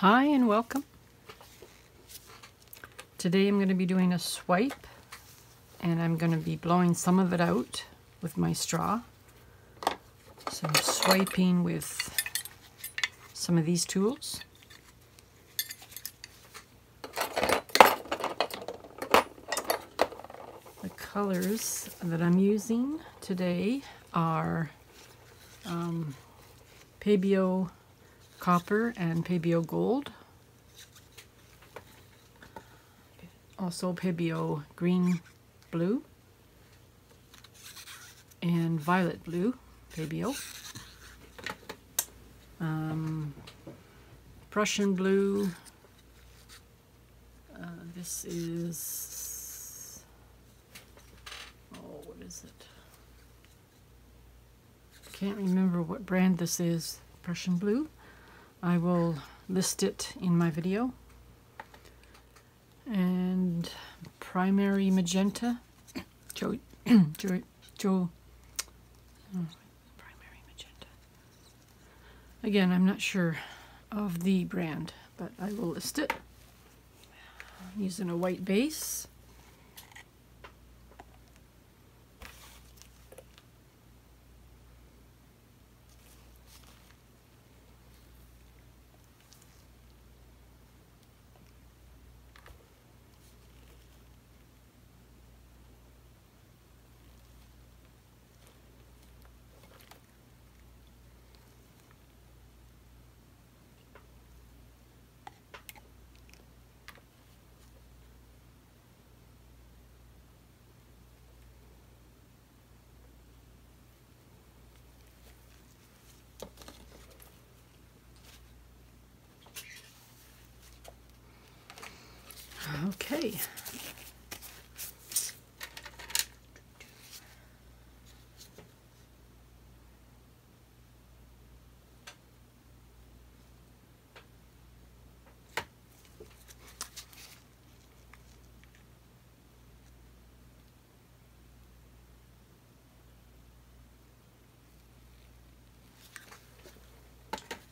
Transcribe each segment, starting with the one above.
Hi and welcome. Today I'm going to be doing a swipe and I'm going to be blowing some of it out with my straw. So I'm swiping with some of these tools. The colors that I'm using today are PPG Copper and PPG Gold. Also PPG Green Blue and Violet Blue PPG. Prussian Blue. This is, what is it? Can't remember what brand this is. Prussian Blue. I will list it in my video. And primary magenta. Primary magenta. Again, I'm not sure of the brand, but I will list it. I'm using a white base. Okay.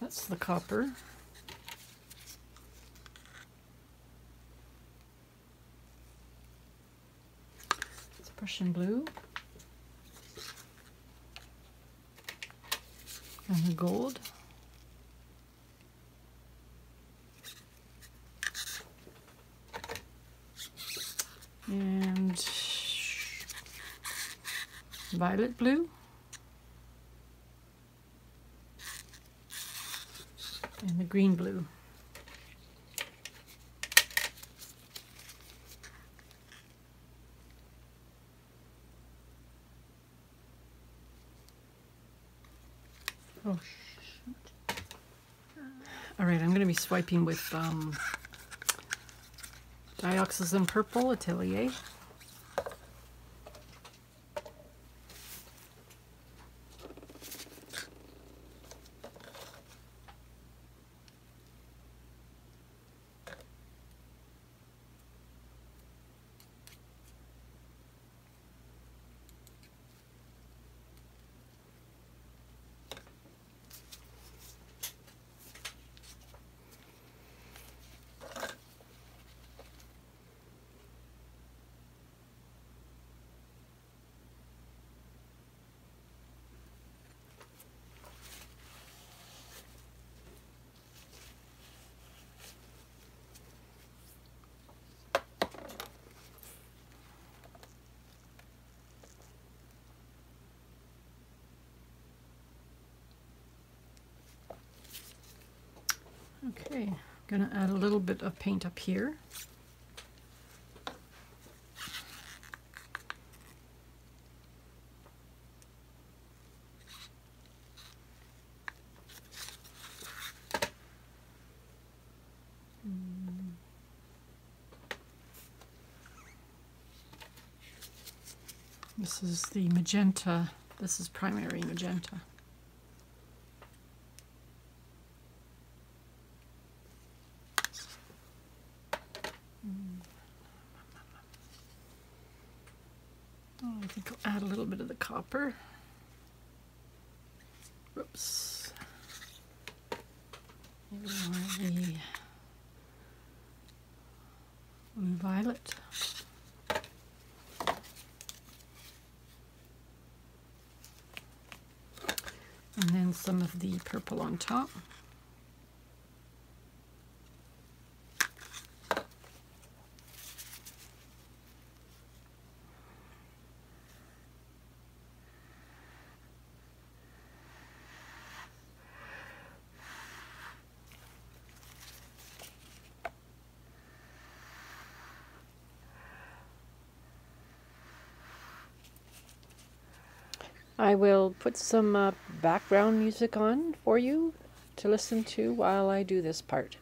That's the copper. It's Prussian Blue. And the gold. And violet blue. And the green blue. Oh, shoot. All right, I'm going to be swiping with Dioxazine Purple Atelier. Okay, I'm going to add a little bit of paint up here. This is the magenta. This is primary magenta. I think I'll add a little bit of the copper. Whoops. Maybe more of the blue violet. And then some of the purple on top. I will put some background music on for you to listen to while I do this part.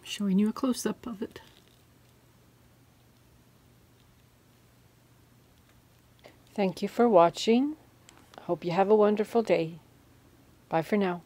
Showing you a close-up of it. Thank you for watching. Hope you have a wonderful day. Bye for now.